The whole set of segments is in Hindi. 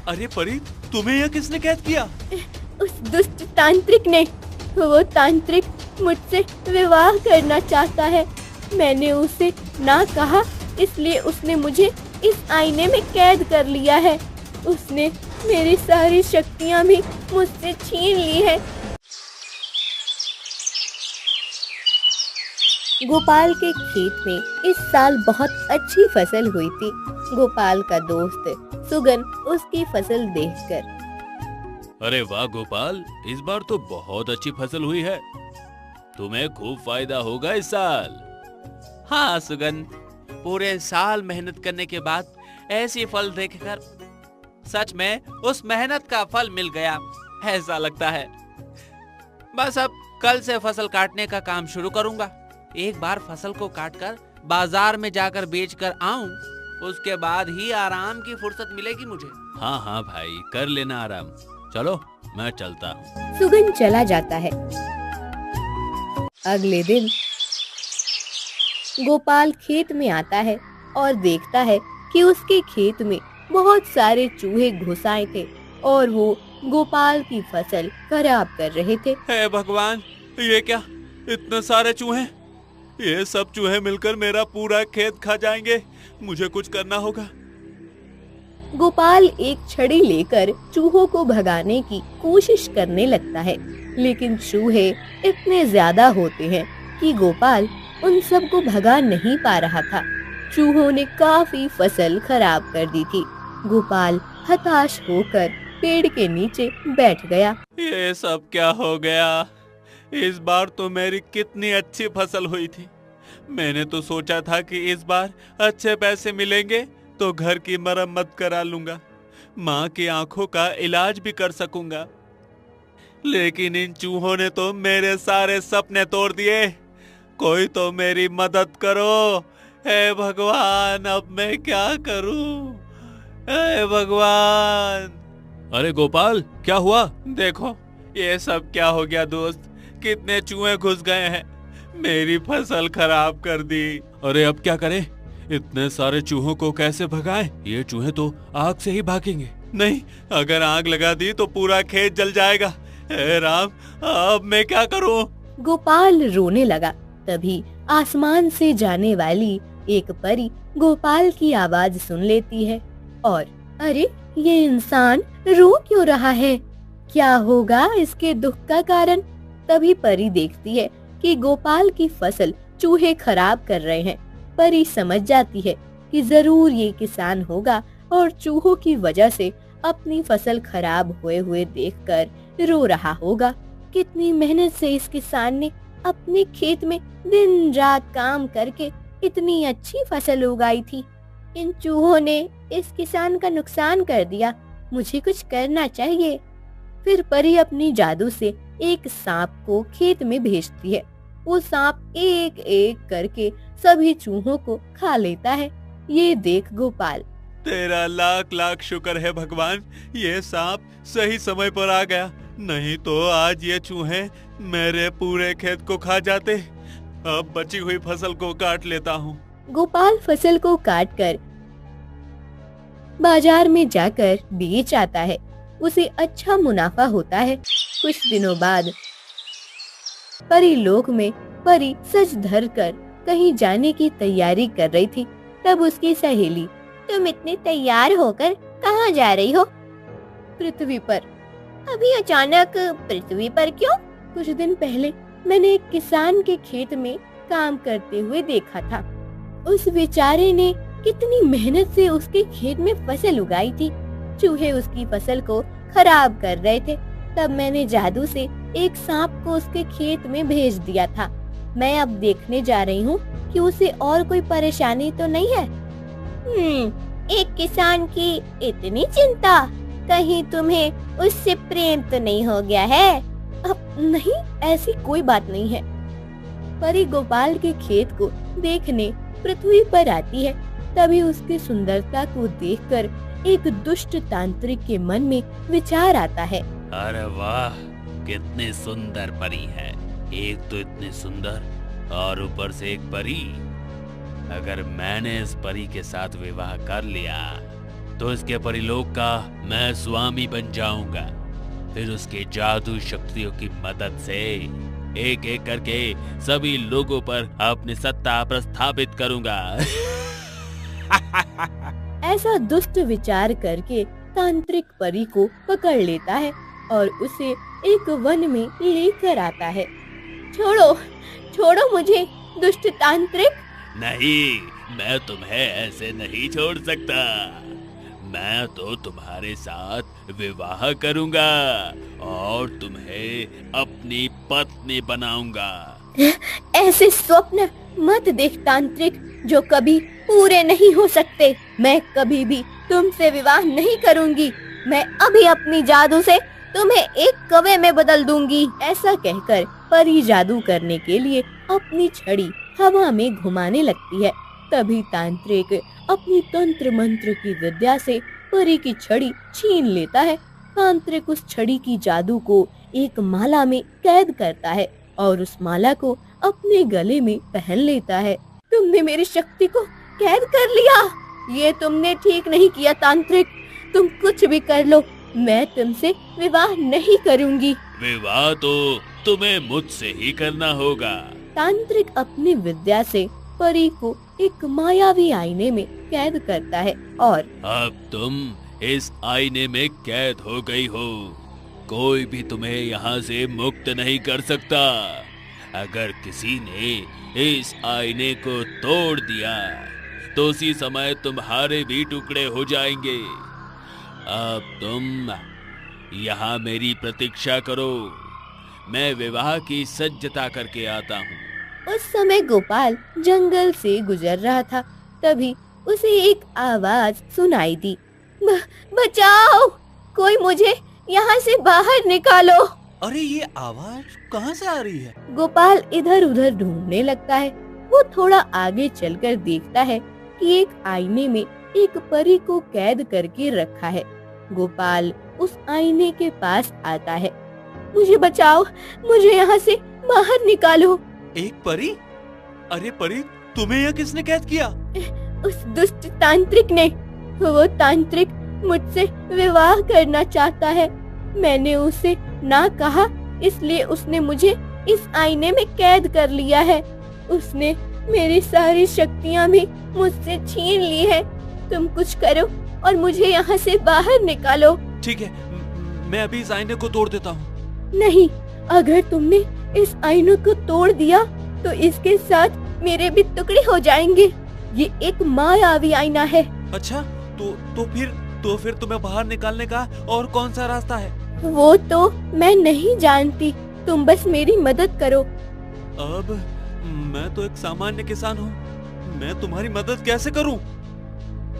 अरे परी, तुम्हें यह किसने कैद किया? उस दुष्ट तांत्रिक ने। वो तांत्रिक मुझसे विवाह करना चाहता है। मैंने उसे ना कहा, इसलिए उसने मुझे इस आईने में कैद कर लिया है। उसने मेरी सारी शक्तियाँ भी मुझसे छीन ली है। गोपाल के खेत में इस साल बहुत अच्छी फसल हुई थी। गोपाल का दोस्त सुगन उसकी फसल देखकर, अरे वाह गोपाल, इस बार तो बहुत अच्छी फसल हुई है। तुम्हें खूब फायदा होगा इस साल। हाँ सुगन, पूरे साल मेहनत करने के बाद ऐसी फल देखकर सच में उस मेहनत का फल मिल गया, ऐसा लगता है। बस अब कल से फसल काटने का काम शुरू करूंगा। एक बार फसल को काटकर बाजार में जाकर बेचकर आऊं, उसके बाद ही आराम की फुर्सत मिलेगी मुझे। हाँ हाँ भाई, कर लेना आराम। चलो मैं चलता हूँ। सुगन चला जाता है। अगले दिन गोपाल खेत में आता है और देखता है कि उसके खेत में बहुत सारे चूहे घुस आए थे और वो गोपाल की फसल खराब कर रहे थे। हे भगवान, ये क्या, इतने सारे चूहे! ये सब चूहे मिलकर मेरा पूरा खेत खा जाएंगे। मुझे कुछ करना होगा। गोपाल एक छड़ी लेकर चूहों को भगाने की कोशिश करने लगता है, लेकिन चूहे इतने ज्यादा होते हैं कि गोपाल उन सब को भगा नहीं पा रहा था। चूहों ने काफी फसल खराब कर दी थी। गोपाल हताश होकर पेड़ के नीचे बैठ गया। ये सब क्या हो गया? इस बार तो मेरी कितनी अच्छी फसल हुई थी। मैंने तो सोचा था कि इस बार अच्छे पैसे मिलेंगे तो घर की मरम्मत करा लूंगा, माँ की आंखों का इलाज भी कर सकूंगा। लेकिन इन चूहों ने तो मेरे सारे सपने तोड़ दिए। कोई तो मेरी मदद करो। हे भगवान, अब मैं क्या करूं? हे भगवान! अरे गोपाल, क्या हुआ? देखो, ये सब क्या हो गया दोस्त? कितने चूहे घुस गए हैं, मेरी फसल खराब कर दी। अरे अब क्या करें? इतने सारे चूहों को कैसे भगाएं? ये चूहे तो आग से ही भागेंगे। नहीं, अगर आग लगा दी तो पूरा खेत जल जाएगा। हे राम, अब मैं क्या करूं? गोपाल रोने लगा। तभी आसमान से जाने वाली एक परी गोपाल की आवाज सुन लेती है और अरे, ये इंसान रो क्यों रहा है? क्या होगा इसके दुख का कारण? तभी परी देखती है कि गोपाल की फसल चूहे खराब कर रहे हैं। परी समझ जाती है कि जरूर ये किसान होगा और चूहों की वजह से अपनी फसल खराब हुए देखकर रो रहा होगा। कितनी मेहनत से इस किसान ने अपने खेत में दिन रात काम करके इतनी अच्छी फसल उगाई थी। इन चूहों ने इस किसान का नुकसान कर दिया। मुझे कुछ करना चाहिए। फिर परी अपनी जादू से एक सांप को खेत में भेजती है। वो सांप एक एक करके सभी चूहों को खा लेता है। ये देख गोपाल, तेरा लाख लाख शुक्र है भगवान, ये सांप सही समय पर आ गया, नहीं तो आज ये चूहे मेरे पूरे खेत को खा जाते। अब बची हुई फसल को काट लेता हूँ। गोपाल फसल को काटकर बाजार में जाकर बेच आता है। उसे अच्छा मुनाफा होता है। कुछ दिनों बाद परी लोक में परी सज धर कर कहीं जाने की तैयारी कर रही थी। तब उसकी सहेली, तुम इतने तैयार होकर कहाँ जा रही हो? पृथ्वी पर। अभी अचानक पृथ्वी पर क्यों? कुछ दिन पहले मैंने एक किसान के खेत में काम करते हुए देखा था। उस बेचारे ने कितनी मेहनत से उसके खेत में फसल उगाई थी। चूहे उसकी फसल को खराब कर रहे थे। तब मैंने जादू से एक सांप को उसके खेत में भेज दिया था। मैं अब देखने जा रही हूँ कि उसे और कोई परेशानी तो नहीं है। एक किसान की इतनी चिंता, कहीं तुम्हें उससे प्रेम तो नहीं हो गया है? अब नहीं, ऐसी कोई बात नहीं है। परी गोपाल के खेत को देखने पृथ्वी पर आती है। तभी उसकी सुंदरता को देखकर एक दुष्ट तांत्रिक के मन में विचार आता है। अरे वाह, कितनी सुंदर परी है। एक तो इतनी सुंदर और ऊपर से एक परी। अगर मैंने इस परी के साथ विवाह कर लिया तो इसके परिलोक का मैं स्वामी बन जाऊंगा। फिर उसके जादू शक्तियों की मदद से एक एक करके सभी लोगों पर अपनी सत्ता प्रस्थापित करूंगा। ऐसा दुष्ट विचार करके तांत्रिक परी को पकड़ लेता है और उसे एक वन में लेकर आता है। छोड़ो, छोड़ो मुझे दुष्ट तांत्रिक। नहीं, मैं तुम्हें ऐसे नहीं छोड़ सकता। मैं तो तुम्हारे साथ विवाह करूंगा और तुम्हें अपनी पत्नी बनाऊंगा। ऐसे स्वप्न मत देख तांत्रिक, जो कभी पूरे नहीं हो सकते। मैं कभी भी तुमसे विवाह नहीं करूंगी। मैं अभी अपनी जादू से तुम्हें एक कौवे में बदल दूंगी। ऐसा कहकर परी जादू करने के लिए अपनी छड़ी हवा में घुमाने लगती है। तभी तांत्रिक अपनी तंत्र मंत्र की विद्या से परी की छड़ी छीन लेता है। तांत्रिक उस छड़ी की जादू को एक माला में कैद करता है और उस माला को अपने गले में पहन लेता है। तुमने मेरी शक्ति को कैद कर लिया। ये तुमने ठीक नहीं किया तांत्रिक। तुम कुछ भी कर लो, मैं तुमसे विवाह नहीं करूंगी। विवाह तो तुम्हें मुझसे ही करना होगा। तांत्रिक अपनी विद्या से परी को एक मायावी आईने में कैद करता है और अब तुम इस आईने में कैद हो गई हो। कोई भी तुम्हें यहाँ से मुक्त नहीं कर सकता। अगर किसी ने इस आईने को तोड़ दिया तो उसी समय तुम्हारे भी टुकड़े हो जाएंगे। अब तुम यहाँ मेरी प्रतीक्षा करो, मैं विवाह की सज्जता करके आता हूँ। उस समय गोपाल जंगल से गुजर रहा था। तभी उसे एक आवाज सुनाई दी, बचाओ, कोई मुझे यहाँ से बाहर निकालो। अरे ये आवाज कहाँ से आ रही है? गोपाल इधर उधर ढूंढने लगता है। वो थोड़ा आगे चलकर देखता है कि एक आईने में एक परी को कैद करके रखा है। गोपाल उस आईने के पास आता है। मुझे बचाओ, मुझे यहाँ से बाहर निकालो। एक परी? अरे परी, तुम्हें यहाँ किसने कैद किया? उस दुष्ट तांत्रिक ने। वो तांत्रिक मुझसे विवाह करना चाहता है। मैंने उसे ना कहा, इसलिए उसने मुझे इस आईने में कैद कर लिया है। उसने मेरी सारी शक्तियाँ भी मुझसे छीन ली है। तुम कुछ करो और मुझे यहाँ से बाहर निकालो। ठीक है, मैं अभी इस आईने को तोड़ देता हूँ। नहीं, अगर तुमने इस आईने को तोड़ दिया तो इसके साथ मेरे भी टुकड़े हो जाएंगे। ये एक मायावी आईना है। अच्छा, तो फिर तुम्हें बाहर निकालने का और कौन सा रास्ता है? वो तो मैं नहीं जानती। तुम बस मेरी मदद करो। अब मैं तो एक सामान्य किसान हूँ, मैं तुम्हारी मदद कैसे करूँ?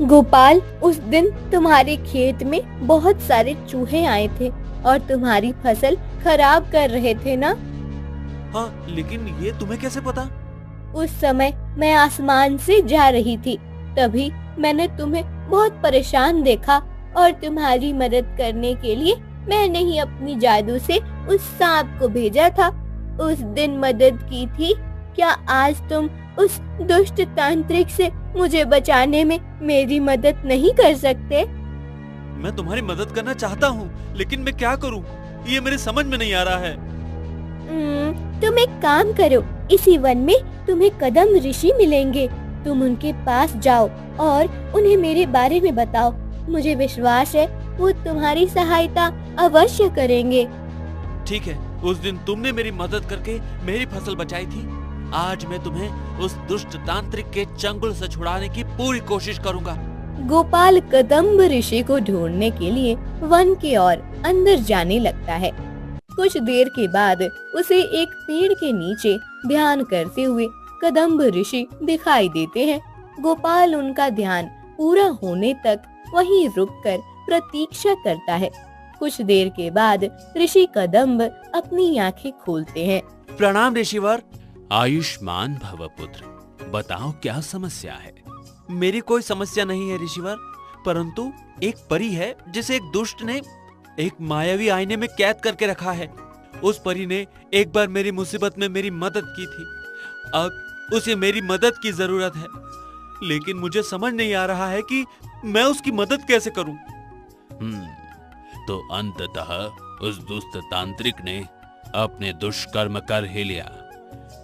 गोपाल, उस दिन तुम्हारे खेत में बहुत सारे चूहे आए थे और तुम्हारी फसल खराब कर रहे थे ना? हाँ, लेकिन ये तुम्हें कैसे पता? उस समय मैं आसमान से जा रही थी, तभी मैंने तुम्हें बहुत परेशान देखा और तुम्हारी मदद करने के लिए मैंने ही अपनी जादू से उस सांप को भेजा था। उस दिन मदद की थी। क्या आज तुम उस दुष्ट तांत्रिक से मुझे बचाने में मेरी मदद नहीं कर सकते? मैं तुम्हारी मदद करना चाहता हूँ, लेकिन मैं क्या करूँ? ये मेरे समझ में नहीं आ रहा है। तुम एक काम करो, इसी वन में तुम्हें कदम ऋषि मिलेंगे। तुम उनके पास जाओ और उन्हें मेरे बारे में बताओ। मुझे विश्वास है वो तुम्हारी सहायता अवश्य करेंगे। ठीक है, उस दिन तुमने मेरी मदद करके मेरी फसल बचाई थी। आज मैं तुम्हें उस दुष्ट तांत्रिक के चंगुल से छुड़ाने की पूरी कोशिश करूंगा। गोपाल कदम्ब ऋषि को ढूंढने के लिए वन की ओर अंदर जाने लगता है। कुछ देर के बाद उसे एक पेड़ के नीचे ध्यान करते हुए कदम्ब ऋषि दिखाई देते हैं। गोपाल उनका ध्यान पूरा होने तक वहीं रुककर प्रतीक्षा करता है। कुछ देर के बाद ऋषि कदम्ब अपनी आंखें खोलते हैं। प्रणाम ऋषिवर। आयुष्मान भव पुत्र, बताओ क्या समस्या है? मेरी कोई समस्या नहीं है ऋषिवर, परंतु एक परी है जिसे एक दुष्ट ने एक मायावी आईने में कैद करके रखा है। उस परी ने एक बार मेरी मुसीबत में मेरी मदद की थी। अब उसे मेरी मदद की जरूरत है, लेकिन मुझे समझ नहीं आ रहा है कि मैं उसकी मदद कैसे करूं? तो अंततः उस दुष्ट तांत्रिक ने अपने दुष्कर्म कर ही लिया।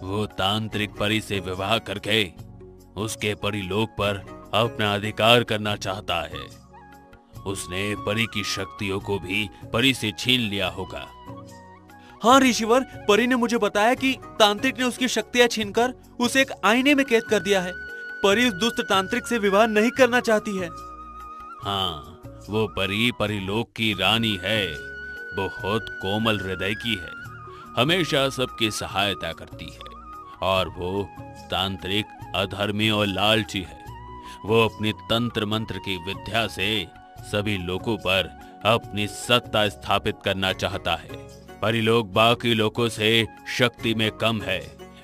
वो तांत्रिक परी से विवाह करके उसके परीलोक पर अपना अधिकार करना चाहता है। उसने परी की शक्तियों को भी परी से छीन लिया होगा। हाँ ऋषिवर, परी ने मुझे बताया कि तांत्रिक ने उसकी शक्तियां छीनकर उसे एक आईने में कैद कर दिया है। परी उस दुष्ट तांत्रिक से विवाह नहीं करना चाहती है। हाँ, वो परी परीलोक की रानी है। बहुत कोमल हृदय की है, हमेशा सबकी सहायता करती है। और वो तांत्रिक अधर्मी और लालची है। वो अपनी तंत्र मंत्र की विद्या से सभी लोगों पर अपनी सत्ता स्थापित करना चाहता है। परिलोक बाकी लोगों से शक्ति में कम है,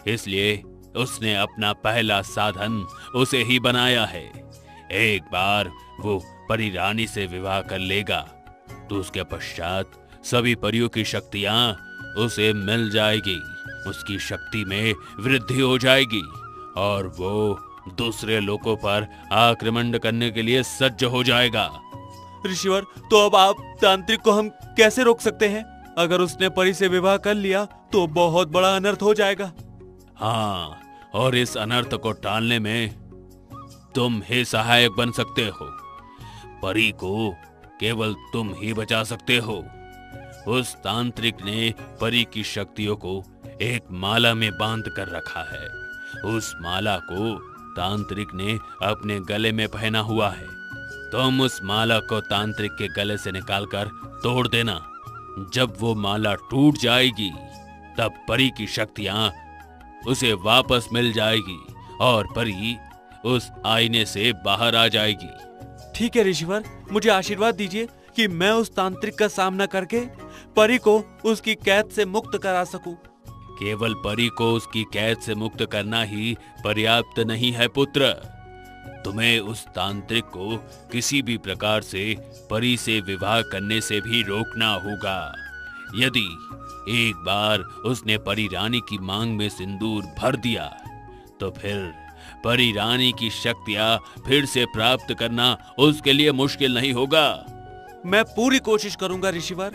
इसलिए उसने अपना पहला साधन उसे ही बनाया है। एक बार वो परी रानी से विवाह कर लेगा तो उसके पश्चात सभी परियों की शक्तियां उसे मिल जाएगी। उसकी शक्ति में वृद्धि हो जाएगी और वो दूसरे लोगों पर आक्रमण करने के लिए सज्ज हो जाएगा। ऋषिवर, तो अब आप तांत्रिक को हम कैसे रोक सकते हैं? अगर उसने परी से विवाह कर लिया तो बहुत बड़ा अनर्थ हो जाएगा। हाँ, और इस अनर्थ को टालने में तुम ही सहायक बन सकते हो। परी को केवल तुम ही बचा सकते हो। उस तांत्रिक ने परी की शक्तियों को एक माला में बांध कर रखा है। उस माला को तांत्रिक ने अपने गले में पहना हुआ है। तुम उस माला को तांत्रिक के गले से निकालकर तोड़ देना। जब वो माला टूट जाएगी तब परी की शक्तियां उसे वापस मिल जाएगी और परी उस आईने से बाहर आ जाएगी। ठीक है ऋषिवर, मुझे आशीर्वाद दीजिए कि मैं उस तांत्रिक का सामना करके परी को उसकी कैद से मुक्त करा सकूं। केवल परी को उसकी कैद से मुक्त करना ही पर्याप्त नहीं है पुत्र। तुम्हें उस तांत्रिक को किसी भी प्रकार से परी से विवाह करने से भी रोकना होगा। यदि एक बार उसने परी रानी की मांग में सिंदूर भर दिया तो फिर परी रानी की शक्तियां फिर से प्राप्त करना उसके लिए मुश्किल नहीं होगा। मैं पूरी कोशिश करूंगा ऋषिवर।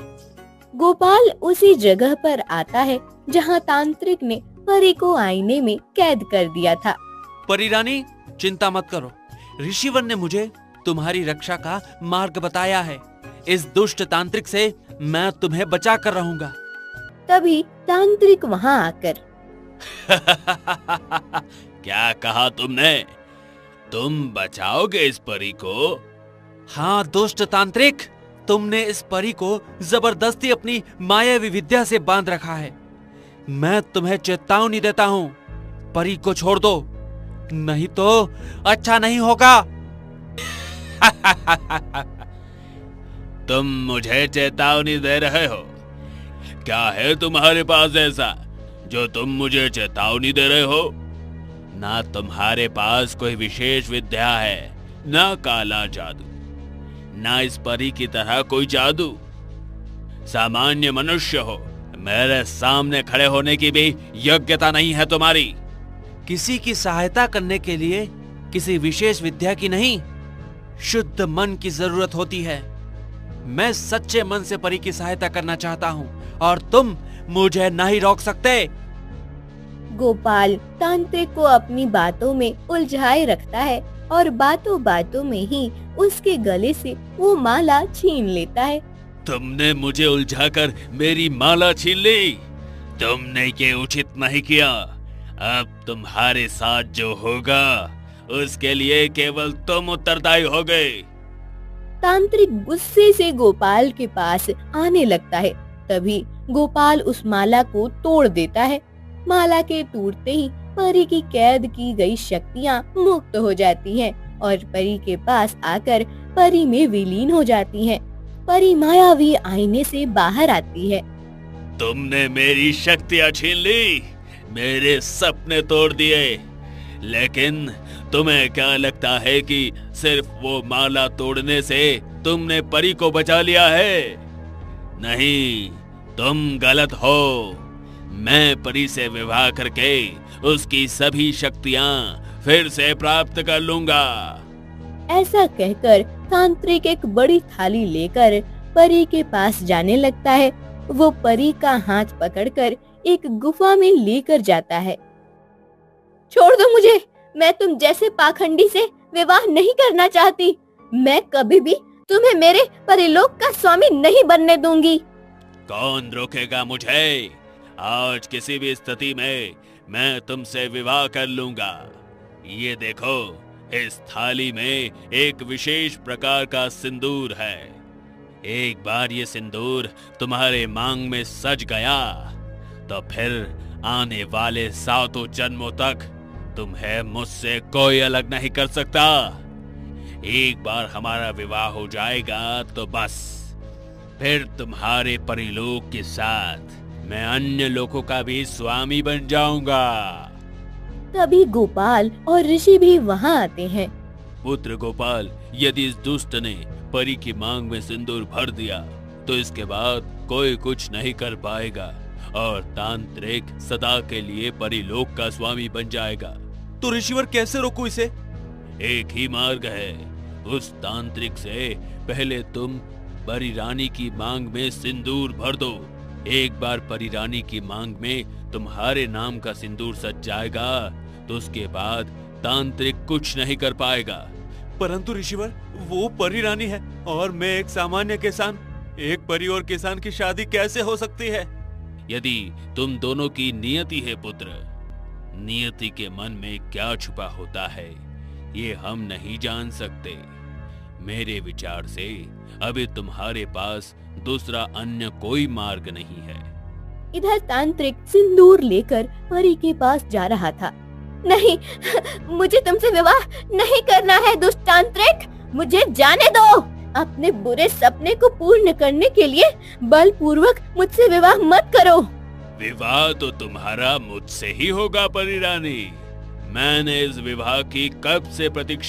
गोपाल उसी जगह पर आता है जहाँ तांत्रिक ने परी को आईने में कैद कर दिया था। परी रानी, चिंता मत करो, ऋषिवर ने मुझे तुम्हारी रक्षा का मार्ग बताया है। इस दुष्ट तांत्रिक से मैं तुम्हें बचा कर रहूंगा। तभी तांत्रिक वहाँ आकर क्या कहा तुमने? तुम बचाओगे इस परी को? हाँ दुष्ट तांत्रिक, तुमने इस परी को जबरदस्ती अपनी मायावी विद्या से बांध रखा है। मैं तुम्हें चेतावनी देता हूँ, परी को छोड़ दो, नहीं तो अच्छा नहीं होगा। तुम मुझे चेतावनी दे रहे हो? क्या है तुम्हारे पास ऐसा जो तुम मुझे चेतावनी दे रहे हो? ना तुम्हारे पास कोई विशेष विद्या है, ना काला जादू, ना इस परी की तरह कोई जादू। सामान्य मनुष्य हो, मेरे सामने खड़े होने की भी योग्यता नहीं है तुम्हारी। किसी की सहायता करने के लिए किसी विशेष विद्या की नहीं, शुद्ध मन की जरूरत होती है। मैं सच्चे मन से परी की सहायता करना चाहता हूँ और तुम मुझे नहीं रोक सकते। गोपाल तांत्रिक को अपनी बातों में उलझाए रखता है और बातों बातों में ही उसके गले से वो माला छीन लेता है। तुमने मुझे उलझाकर मेरी माला छीन ली। तुमने ये उचित नहीं किया। अब तुम्हारे साथ जो होगा उसके लिए केवल तुम उत्तरदायी हो गए। तांत्रिक गुस्से से गोपाल के पास आने लगता है। तभी गोपाल उस माला को तोड़ देता है। माला के टूटते ही परी की कैद की गई शक्तियाँ मुक्त हो जाती हैं और परी के पास आकर परी में विलीन हो जाती हैं। परी मायावी आईने से बाहर आती है। तुमने मेरी शक्तियाँ छीन ली, मेरे सपने तोड़ दिए, लेकिन तुम्हें क्या लगता है कि सिर्फ वो माला तोड़ने से तुमने परी को बचा लिया है? नहीं, तुम गलत हो। मैं परी से विवाह करके उसकी सभी शक्तियां फिर से प्राप्त कर लूंगा। ऐसा कहकर तांत्रिक एक बड़ी थाली लेकर परी के पास जाने लगता है। वो परी का हाथ पकड़कर एक गुफा में लेकर जाता है। छोड़ दो मुझे, मैं तुम जैसे पाखंडी से विवाह नहीं करना चाहती। मैं कभी भी तुम्हें मेरे परिलोक का स्वामी नहीं बनने दूंगी। कौन रोकेगा मुझे? आज किसी भी स्थिति में मैं तुमसे विवाह कर लूंगा। ये देखो, इस थाली में एक विशेष प्रकार का सिंदूर है। एक बार ये सिंदूर तुम्हारे मांग में सज गया तो फिर आने वाले 7 जन्मों तक तुम्हें मुझसे कोई अलग नहीं कर सकता। एक बार हमारा विवाह हो जाएगा तो बस, फिर तुम्हारे परिलोक के साथ मैं अन्य लोगों का भी स्वामी बन जाऊंगा। तभी गोपाल और ऋषि भी वहाँ आते हैं। पुत्र गोपाल, यदि इस दुष्ट ने परी की मांग में सिंदूर भर दिया तो इसके बाद कोई कुछ नहीं कर पाएगा और तांत्रिक सदा के लिए परिलोक का स्वामी बन जाएगा। तो ऋषिवर कैसे रोकूं इसे? एक ही मार्ग है। उस तांत्रिक से पहले तुम परी रानी की मांग में सिंदूर भर दो। एक बार परी रानी की मांग में तुम्हारे नाम का सिंदूर सज जाएगा तो उसके बाद तांत्रिक कुछ नहीं कर पाएगा। परंतु ऋषिवर, वो परी रानी है और मैं एक सामान्य किसान। एक परी और किसान की शादी कैसे हो सकती है? यदि तुम दोनों की नियति है पुत्र, नियति के मन में क्या छुपा होता है ये हम नहीं जान सकते। मेरे विचार से अभी तुम्हारे पास दूसरा अन्य कोई मार्ग नहीं है। इधर तांत्रिक सिंदूर लेकर परी के पास जा रहा था। नहीं, मुझे तुमसे विवाह नहीं करना है दुष्ट तांत्रिक, मुझे जाने दो। अपने बुरे सपने को पूर्ण करने के लिए बलपूर्वक मुझसे विवाह मत करो। विवाह तो तुम्हारा मुझसे ही होगा परी रानी। मैंने इस विवाह की कब से प्रतीक्षा